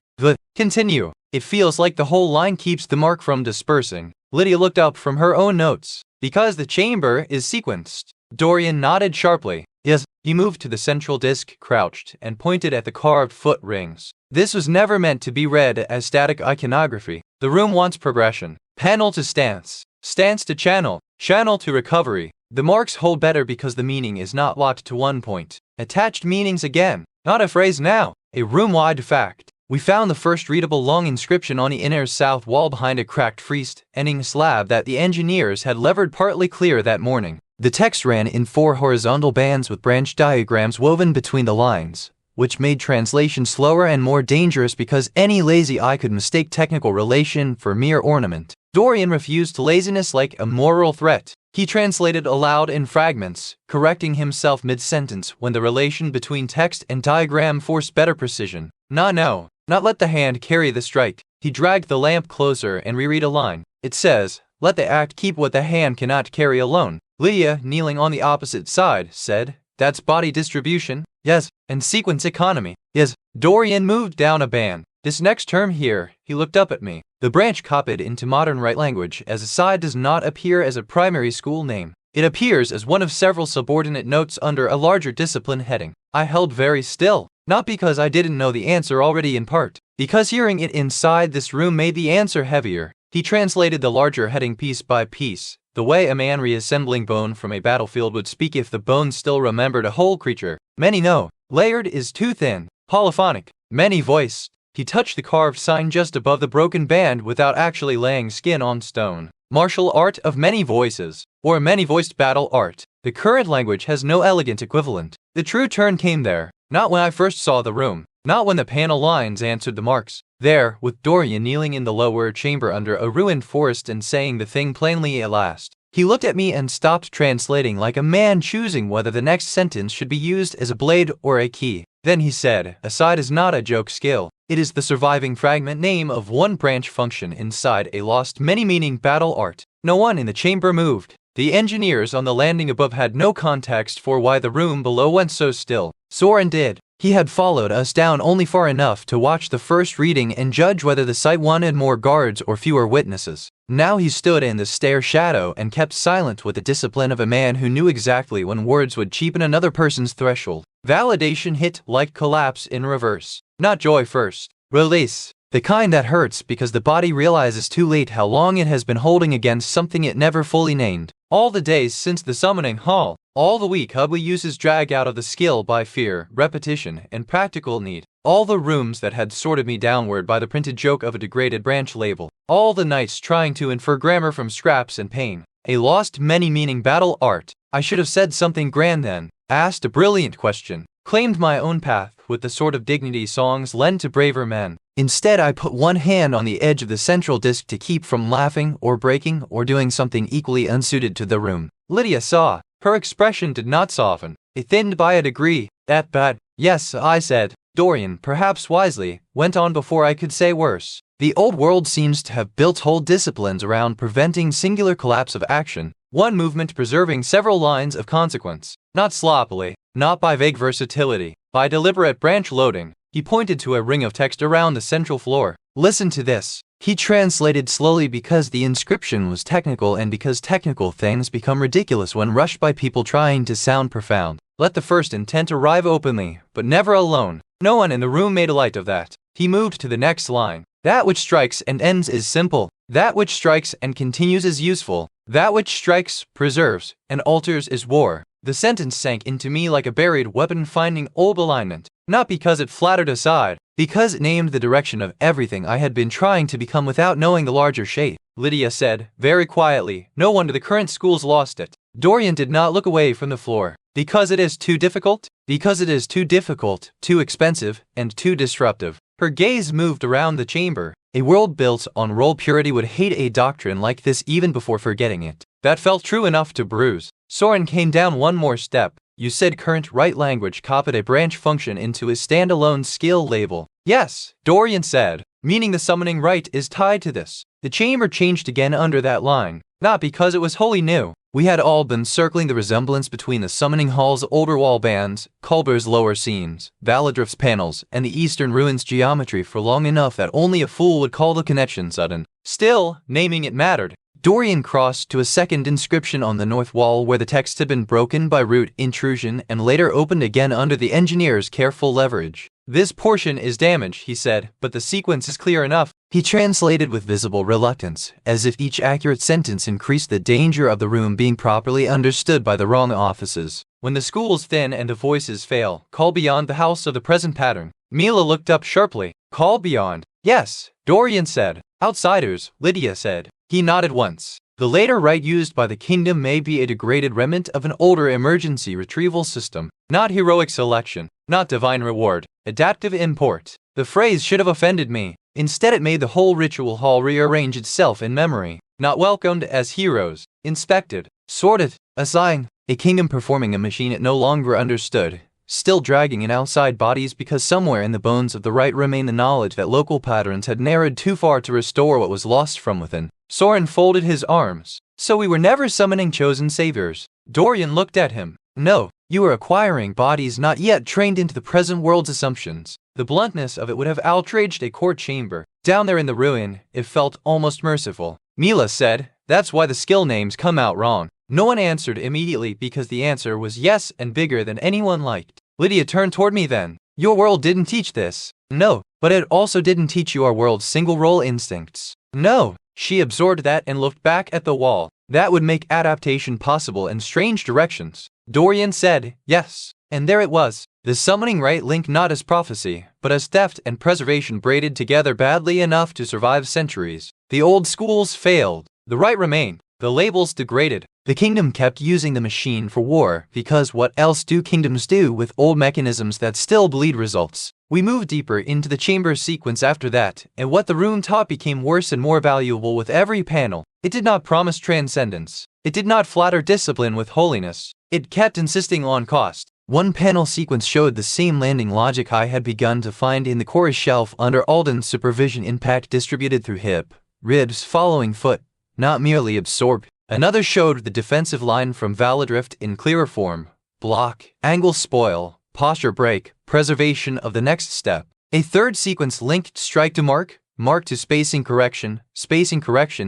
Continue. It feels like the whole line keeps the mark from dispersing. Lydia looked up from her own notes. Because the chamber is sequenced. Dorian nodded sharply. Yes. He moved to the central disc, crouched, and pointed at the carved foot rings. This was never meant to be read as static iconography. The room wants progression. Panel to stance. Stance to channel. Channel to recovery. The marks hold better because the meaning is not locked to one point. Attached meanings again. Not a phrase now. A room-wide fact. We found the first readable long inscription on the inner south wall behind a cracked freestanding slab that the engineers had levered partly clear that morning. The text ran in 4 horizontal bands with branch diagrams woven between the lines, which made translation slower and more dangerous because any lazy eye could mistake technical relation for mere ornament. Dorian refused laziness like a moral threat. He translated aloud in fragments, correcting himself mid-sentence when the relation between text and diagram forced better precision. No, not let the hand carry the strike. He dragged the lamp closer and reread a line. It says, let the act keep what the hand cannot carry alone. Lydia, kneeling on the opposite side, said, that's body distribution. Yes. And sequence economy. Yes. Dorian moved down a band. This next term here, he looked up at me. The branch copied into modern right language as aside does not appear as a primary school name. It appears as one of several subordinate notes under a larger discipline heading. I held very still, not because I didn't know the answer already in part, because hearing it inside this room made the answer heavier. He translated the larger heading piece by piece, the way a man reassembling bone from a battlefield would speak if the bone still remembered a whole creature. Many know. Layered is too thin. Polyphonic. Many voiced. He touched the carved sign just above the broken band without actually laying skin on stone. Martial art of many voices, or many-voiced battle art. The current language has no elegant equivalent. The true turn came there, not when I first saw the room, not when the panel lines answered the marks. There, with Dorian kneeling in the lower chamber under a ruined forest and saying the thing plainly at last. He looked at me and stopped translating like a man choosing whether the next sentence should be used as a blade or a key. Then he said, aside is not a joke skill. It is the surviving fragment name of one branch function inside a lost many-meaning battle art. No one in the chamber moved. The engineers on the landing above had no context for why the room below went so still. Soren did. He had followed us down only far enough to watch the first reading and judge whether the site wanted more guards or fewer witnesses. Now he stood in the stair shadow and kept silent with the discipline of a man who knew exactly when words would cheapen another person's threshold. Validation hit like collapse in reverse. Not joy first. Release. The kind that hurts because the body realizes too late how long it has been holding against something it never fully named. All the days since the summoning hall. All the week Hubley uses drag out of the skill by fear, repetition, and practical need. All the rooms that had sorted me downward by the printed joke of a degraded branch label. All the nights trying to infer grammar from scraps and pain. A lost many-meaning battle art. I should have said something grand then. Asked a brilliant question. Claimed my own path with the sort of dignity songs lend to braver men. Instead, I put one hand on the edge of the central disc to keep from laughing or breaking or doing something equally unsuited to the room. Lydia saw. Her expression did not soften. It thinned by a degree. That bad. Yes, I said. Dorian, perhaps wisely, went on before I could say worse. The old world seems to have built whole disciplines around preventing singular collapse of action, one movement preserving several lines of consequence. Not sloppily, not by vague versatility, by deliberate branch loading. He pointed to a ring of text around the central floor. Listen to this. He translated slowly because the inscription was technical and because technical things become ridiculous when rushed by people trying to sound profound. Let the first intent arrive openly, but never alone. No one in the room made a light of that. He moved to the next line. That which strikes and ends is simple. That which strikes and continues is useful. That which strikes, preserves, and alters is war. The sentence sank into me like a buried weapon finding old alignment. Not because it flattered aside, because it named the direction of everything I had been trying to become without knowing the larger shape. Lydia said, very quietly, no wonder the current schools lost it. Dorian did not look away from the floor. Because it is too difficult? Because it is too difficult, too expensive, and too disruptive. Her gaze moved around the chamber. A world built on role purity would hate a doctrine like this even before forgetting it. That felt true enough to bruise. Soren came down one more step. You said current write language copied a branch function into a standalone skill label. Yes, Dorian said, meaning the summoning rite is tied to this. The chamber changed again under that line, not because it was wholly new. We had all been circling the resemblance between the summoning hall's older wall bands, Culber's lower seams, Valadrift's panels, and the eastern ruins geometry for long enough that only a fool would call the connection sudden. Still, naming it mattered. Dorian crossed to a second inscription on the north wall where the text had been broken by root intrusion and later opened again under the engineer's careful leverage. This portion is damaged, he said, but the sequence is clear enough. He translated with visible reluctance, as if each accurate sentence increased the danger of the room being properly understood by the wrong offices. When the schools thin and the voices fail, call beyond the house of the present pattern. Mila looked up sharply. Call beyond? Yes, Dorian said. Outsiders, Lydia said. He nodded once. The later rite used by the kingdom may be a degraded remnant of an older emergency retrieval system. Not heroic selection, not divine reward, adaptive import. The phrase should have offended me. Instead it made the whole ritual hall rearrange itself in memory. Not welcomed as heroes, inspected, sorted, assigned. A kingdom performing a machine it no longer understood, still dragging in outside bodies because somewhere in the bones of the rite remained the knowledge that local patterns had narrowed too far to restore what was lost from within. Soren folded his arms. So we were never summoning chosen saviors. Dorian looked at him. No, you were acquiring bodies not yet trained into the present world's assumptions. The bluntness of it would have outraged a court chamber. Down there in the ruin, it felt almost merciful. Mila said, that's why the skill names come out wrong. No one answered immediately because the answer was yes and bigger than anyone liked. Lydia turned toward me then. Your world didn't teach this. No, but it also didn't teach you our world's single-role instincts. No. She absorbed that and looked back at the wall. That would make adaptation possible in strange directions. Dorian said, yes. And there it was. The summoning rite linked not as prophecy, but as theft and preservation braided together badly enough to survive centuries. The old schools failed. The rite remained. The labels degraded. The kingdom kept using the machine for war because what else do kingdoms do with old mechanisms that still bleed results? We moved deeper into the chamber sequence after that, and what the room taught became worse and more valuable with every panel. It did not promise transcendence. It did not flatter discipline with holiness. It kept insisting on cost. One panel sequence showed the same landing logic I had begun to find in the chorus shelf under Alden's supervision, impact distributed through hip, ribs following foot, not merely absorbed. Another showed the defensive line from Valadrift in clearer form, block, angle spoil, posture break, preservation of the next step. A third sequence linked strike to mark to spacing correction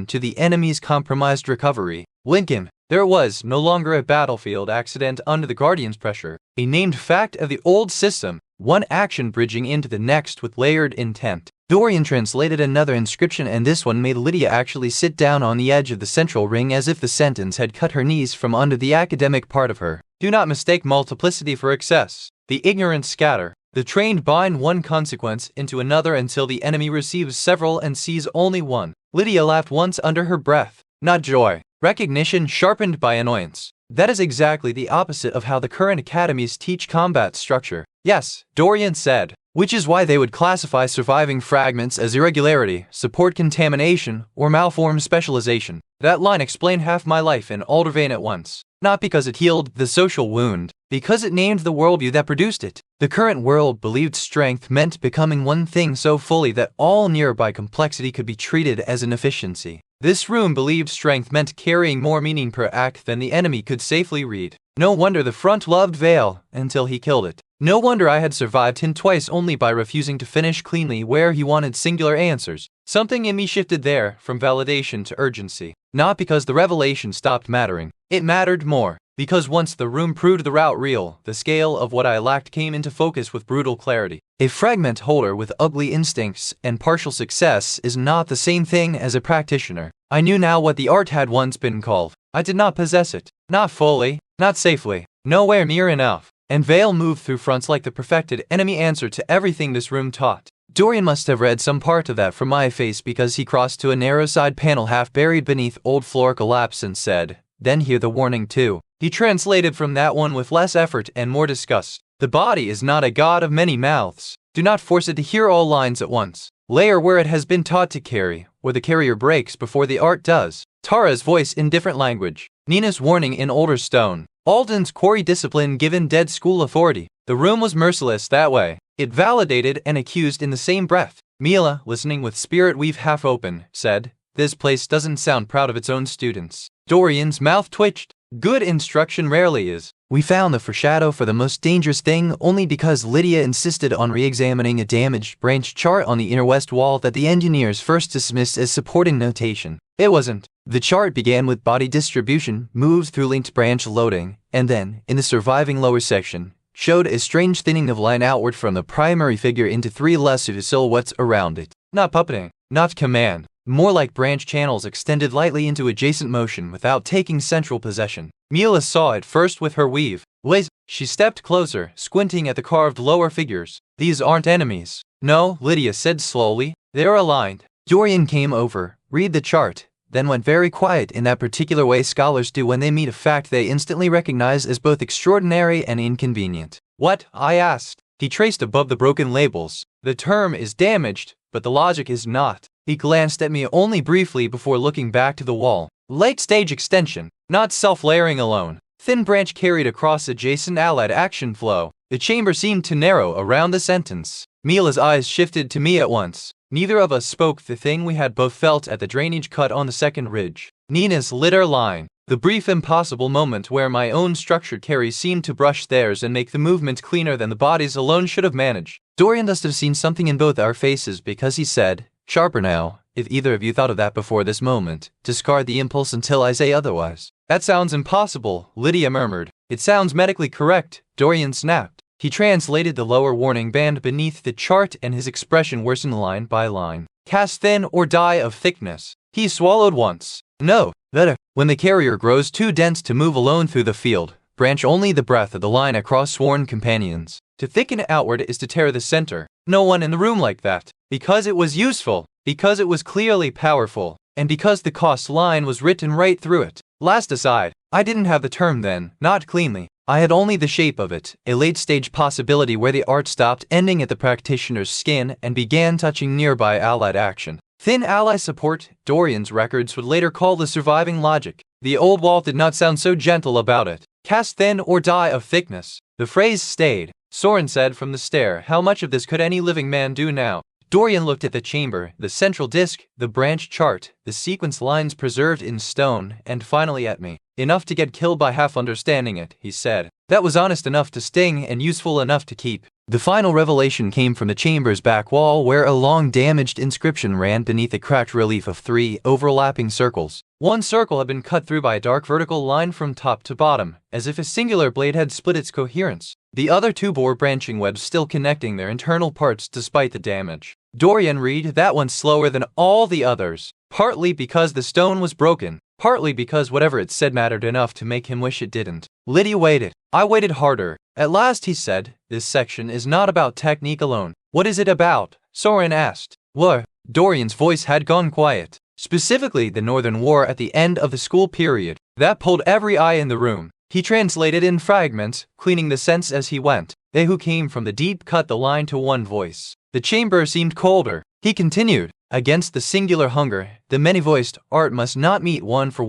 to the enemy's compromised recovery. Lincoln. There it was, no longer a battlefield accident under the Guardian's pressure, a named fact of the old system, one action bridging into the next with layered intent. Dorian translated another inscription, and this one made Lydia actually sit down on the edge of the central ring as if the sentence had cut her knees from under the academic part of her. Do not mistake multiplicity for excess. The ignorant scatter. The trained bind one consequence into another until the enemy receives several and sees only one. Lydia laughed once under her breath. Not joy. Recognition sharpened by annoyance. That is exactly the opposite of how the current academies teach combat structure. Yes, Dorian said. Which is why they would classify surviving fragments as irregularity, support contamination, or malformed specialization. That line explained half my life in Aldervane at once. Not because it healed the social wound, because it named the worldview that produced it. The current world believed strength meant becoming one thing so fully that all nearby complexity could be treated as an efficiency. This room believed strength meant carrying more meaning per act than the enemy could safely read. No wonder the front loved Vale until he killed it. No wonder I had survived him twice only by refusing to finish cleanly where he wanted singular answers. Something in me shifted there from validation to urgency. Not because the revelation stopped mattering. It mattered more. Because once the room proved the route real, the scale of what I lacked came into focus with brutal clarity. A fragment holder with ugly instincts and partial success is not the same thing as a practitioner. I knew now what the art had once been called. I did not possess it. Not fully. Not safely. Nowhere near enough. And Vale moved through fronts like the perfected enemy answer to everything this room taught. Dorian must have read some part of that from my face because he crossed to a narrow side panel half buried beneath old floor collapse and said, "Then hear the warning too." He translated from that one with less effort and more disgust. The body is not a god of many mouths. Do not force it to hear all lines at once. Layer where it has been taught to carry, where the carrier breaks before the art does. Tara's voice in different language. Nina's warning in older stone. Alden's quarry discipline given dead school authority. The room was merciless that way. It validated and accused in the same breath. Mila, listening with spirit weave half open, said, "This place doesn't sound proud of its own students." Dorian's mouth twitched. Good instruction rarely is. We found the foreshadow for the most dangerous thing only because Lydia insisted on re-examining a damaged branch chart on the inner west wall that the engineers first dismissed as supporting notation. It wasn't. The chart began with body distribution, moved through linked branch loading, and then, in the surviving lower section, showed a strange thinning of line outward from the primary figure into three lesser silhouettes around it. Not puppeting, not command. More like branch channels extended lightly into adjacent motion without taking central possession. Mila saw it first with her weave. Liz, she stepped closer, squinting at the carved lower figures. These aren't enemies. No, Lydia said slowly. They're aligned. Dorian came over, read the chart, then went very quiet in that particular way scholars do when they meet a fact they instantly recognize as both extraordinary and inconvenient. What? I asked. He traced above the broken labels. The term is damaged, but the logic is not. He glanced at me only briefly before looking back to the wall. Late-stage extension, not self-layering alone. Thin branch carried across adjacent allied action flow. The chamber seemed to narrow around the sentence. Mila's eyes shifted to me at once. Neither of us spoke the thing we had both felt at the drainage cut on the second ridge. Nina's litter line. The brief impossible moment where my own structured carry seemed to brush theirs and make the movement cleaner than the bodies alone should have managed. Dorian must have seen something in both our faces because he said, "Sharper now, if either of you thought of that before this moment. Discard the impulse until I say otherwise." That sounds impossible, Lydia murmured. It sounds medically correct, Dorian snapped. He translated the lower warning band beneath the chart and his expression worsened line by line. Cast thin or die of thickness. He swallowed once. No, better. When the carrier grows too dense to move alone through the field, branch only the breadth of the line across sworn companions. To thicken outward is to tear the center. No one in the room like that. Because it was useful, because it was clearly powerful, and because the cost line was written right through it. Last aside, I didn't have the term then, not cleanly. I had only the shape of it, a late-stage possibility where the art stopped ending at the practitioner's skin and began touching nearby allied action. Thin ally support, Dorian's records would later call the surviving logic. The old wall did not sound so gentle about it. Cast thin or die of thickness. The phrase stayed. Soren said from the stair, how much of this could any living man do now? Dorian looked at the chamber, the central disk, the branch chart, the sequence lines preserved in stone, and finally at me. Enough to get killed by half understanding it, he said. That was honest enough to sting and useful enough to keep. The final revelation came from the chamber's back wall where a long damaged inscription ran beneath a cracked relief of three overlapping circles. One circle had been cut through by a dark vertical line from top to bottom, as if a singular blade had split its coherence. The other two bore branching webs still connecting their internal parts despite the damage. Dorian read that one slower than all the others, partly because the stone was broken, partly because whatever it said mattered enough to make him wish it didn't. Lydia waited. I waited harder. At last he said, this section is not about technique alone. What is it about? Soren asked. War. Dorian's voice had gone quiet. Specifically the Northern War at the end of the school period. That pulled every eye in the room. He translated in fragments, cleaning the sense as he went. They who came from the deep cut the line to one voice. The chamber seemed colder. He continued, against the singular hunger, the many-voiced art must not meet one for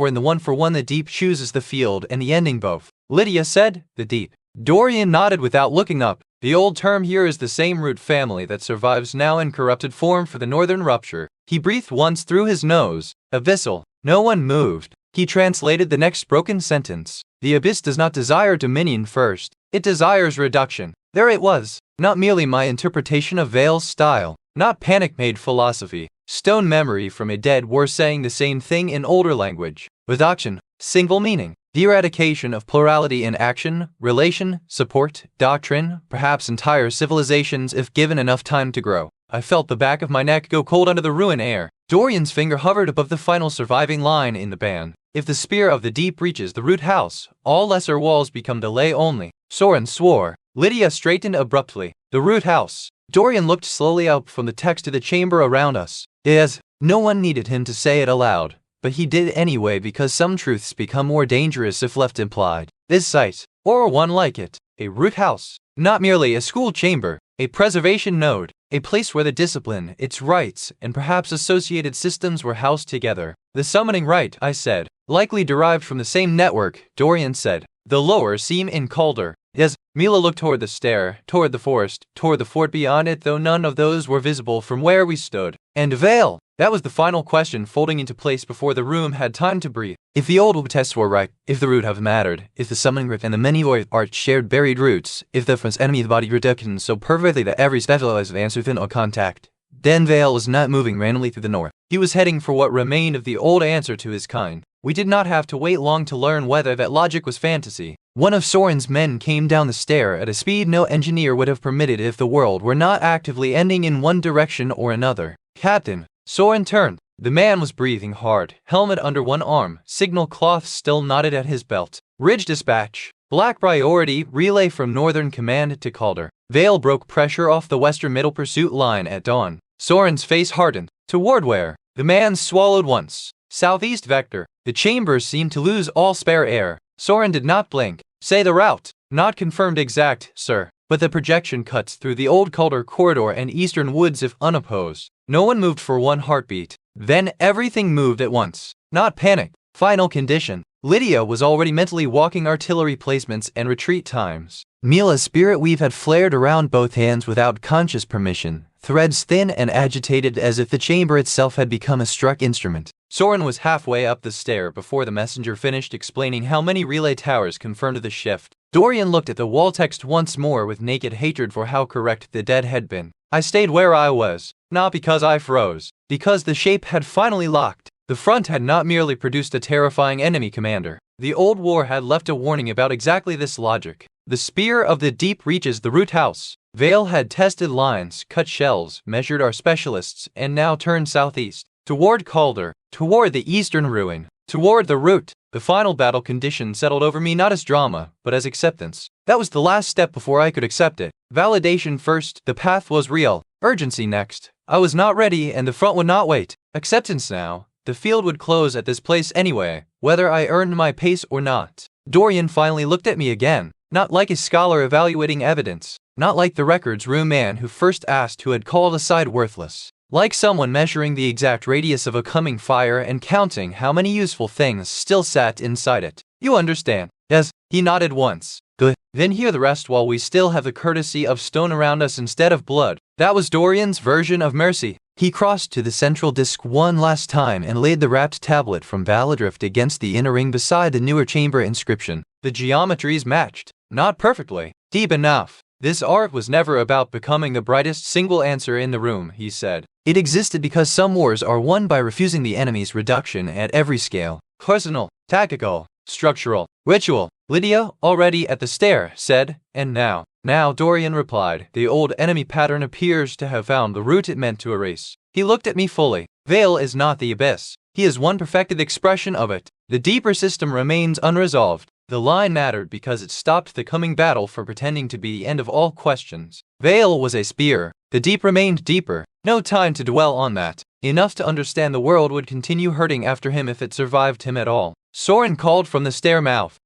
in the one for one the deep chooses the field and the ending both. Lydia said, the deep. Dorian nodded without looking up. The old term here is the same root family that survives now in corrupted form for the northern rupture. He breathed once through his nose. Abyssal. No one moved. He translated the next broken sentence. The abyss does not desire dominion first. It desires reduction. There it was. Not merely my interpretation of Vale's style. Not panic-made philosophy. Stone memory from a dead war saying the same thing in older language. Reduction. Single meaning. The eradication of plurality in action, relation, support, doctrine, perhaps entire civilizations if given enough time to grow. I felt the back of my neck go cold under the ruin air. Dorian's finger hovered above the final surviving line in the band. If the spear of the deep reaches the root house, all lesser walls become delay only. Soren swore. Lydia straightened abruptly. The root house. Dorian looked slowly up from the text to the chamber around us. Yes, no one needed him to say it aloud, but he did anyway because some truths become more dangerous if left implied. This site, or one like it, a root house, not merely a school chamber, A preservation node, a place where the discipline, its rites, and perhaps associated systems were housed together. The summoning rite, I said. Likely derived from the same network, Dorian said. The lower seam in Calder. Yes, Mila looked toward the stair, toward the forest, toward the fort beyond it, though none of those were visible from where we stood. And Vale? That was the final question folding into place before the room had time to breathe. If the old tests were right, if the root have mattered, if the summoning rift and the many void art shared buried roots, if the first enemy of the body reduction so perfectly that every specialized answer within or contact, then Vale was not moving randomly through the north. He was heading for what remained of the old answer to his kind. We did not have to wait long to learn whether that logic was fantasy. One of Soren's men came down the stair at a speed no engineer would have permitted if the world were not actively ending in one direction or another. Captain. Soren turned. The man was breathing hard, helmet under one arm, signal cloth still knotted at his belt. Ridge dispatch. Black priority relay from Northern Command to Calder. Vale broke pressure off the western middle pursuit line at dawn. Soren's face hardened. Toward where? The man swallowed once. Southeast vector. The chambers seemed to lose all spare air. Soren did not blink. Say the route. Not confirmed exact, sir. But the projection cuts through the old Calder corridor and eastern woods if unopposed. No one moved for one heartbeat. Then everything moved at once. Not panic. Final condition. Lydia was already mentally walking artillery placements and retreat times. Mila's spirit weave had flared around both hands without conscious permission, threads thin and agitated as if the chamber itself had become a struck instrument. Soren was halfway up the stair before the messenger finished explaining how many relay towers confirmed the shift. Dorian looked at the wall text once more with naked hatred for how correct the dead had been. I stayed where I was, not because I froze, because the shape had finally locked. The front had not merely produced a terrifying enemy commander. The old war had left a warning about exactly this logic. The spear of the deep reaches the root house. Vale had tested lines, cut shells, measured our specialists, and now turned southeast. Toward Calder, toward the eastern ruin, toward the root. The final battle condition settled over me not as drama, but as acceptance. That was the last step before I could accept it. Validation first, the path was real. Urgency next. I was not ready and the front would not wait. Acceptance now. The field would close at this place anyway, whether I earned my pace or not. Dorian finally looked at me again, not like a scholar evaluating evidence, not like the records room man who first asked who had called a side worthless. Like someone measuring the exact radius of a coming fire and counting how many useful things still sat inside it. You understand? Yes, he nodded once. Good. Then hear the rest while we still have the courtesy of stone around us instead of blood. That was Dorian's version of mercy. He crossed to the central disk one last time and laid the wrapped tablet from Valadrift against the inner ring beside the newer chamber inscription. The geometries matched. Not perfectly. Deep enough. This art was never about becoming the brightest single answer in the room, he said. It existed because some wars are won by refusing the enemy's reduction at every scale. Personal, tactical, structural, ritual. Lydia, already at the stair, said, and now. Now, Dorian replied, the old enemy pattern appears to have found the root it meant to erase. He looked at me fully. Vale is not the abyss. He is one perfected expression of it. The deeper system remains unresolved. The line mattered because it stopped the coming battle from pretending to be the end of all questions. Vale was a spear. The deep remained deeper. No time to dwell on that. Enough to understand the world would continue hurting after him if it survived him at all. Soren called from the stair mouth.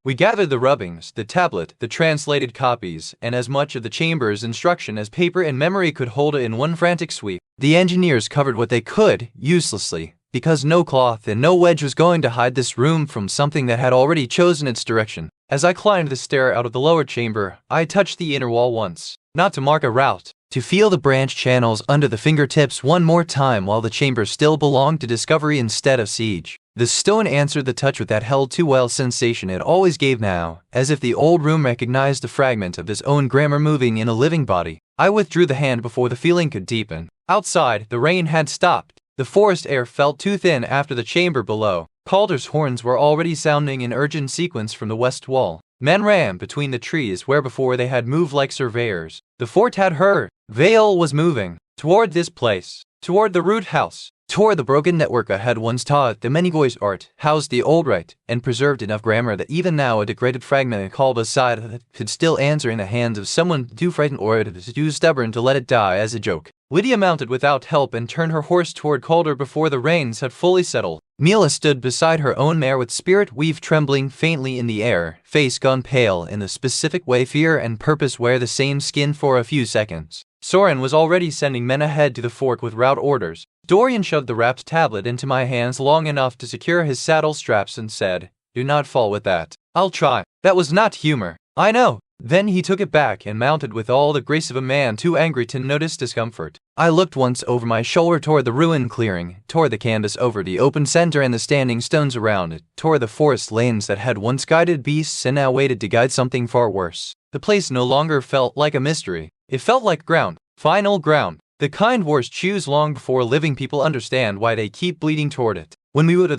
We gathered the rubbings, the tablet, the translated copies, and as much of the chamber's instruction as paper and memory could hold in one frantic sweep. The engineers covered what they could, uselessly, because no cloth and no wedge was going to hide this room from something that had already chosen its direction. As I climbed the stair out of the lower chamber, I touched the inner wall once, not to mark a route, to feel the branch channels under the fingertips one more time while the chamber still belonged to discovery instead of siege. The stone answered the touch with that held-too-well sensation it always gave now, as if the old room recognized a fragment of his own grammar moving in a living body. I withdrew the hand before the feeling could deepen. Outside, the rain had stopped. The forest air felt too thin after the chamber below. Calder's horns were already sounding in urgent sequence from the west wall. Men ran between the trees where before they had moved like surveyors. The fort had heard. Vale was moving. Toward this place. Toward the root house. Toward the broken network I had once taught the many voice art, housed the old rite, and preserved enough grammar that even now a degraded fragment called aside could still answer in the hands of someone too frightened or too stubborn to let it die as a joke. Lydia mounted without help and turned her horse toward Calder before the reins had fully settled. Mila stood beside her own mare with spirit weave trembling faintly in the air, face gone pale in the specific way fear and purpose wear the same skin for a few seconds. Soren was already sending men ahead to the fork with route orders. Dorian shoved the wrapped tablet into my hands long enough to secure his saddle straps and said, "Do not fall with that." "I'll try." That was not humor. I know. Then he took it back and mounted with all the grace of a man too angry to notice discomfort. I looked once over my shoulder toward the ruined clearing, toward the canvas over the open center and the standing stones around it, toward the forest lanes that had once guided beasts and now waited to guide something far worse. The place no longer felt like a mystery. It felt like ground, final ground, the kind wars choose long before living people understand why they keep bleeding toward it. When we would have